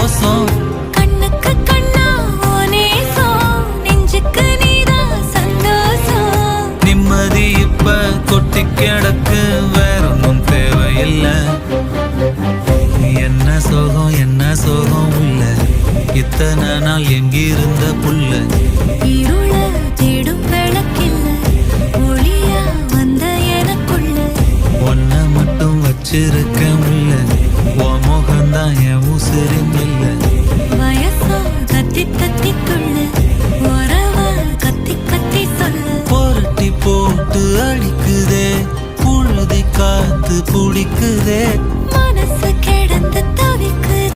ரோசம். கண்ணுக்கு கண்ணா நேசம், நெஞ்சுக்கு நீதான் சந்தோஷம். நிம்மதி இப்ப கொட்டி கிடக்கு, வேற ஒன்றும் தேவையில்லை. என்ன சோகம் உள்ள, இத்தனை நாள் எங்கிருந்த புல்ல. இருள தேடும் விளக்கில்ல, ஒளியா வந்த எனக்குள்ள. ஒன்ன மட்டும் வச்சிருக்க முல்ல, உன் முகம்தான் என் உசிரின்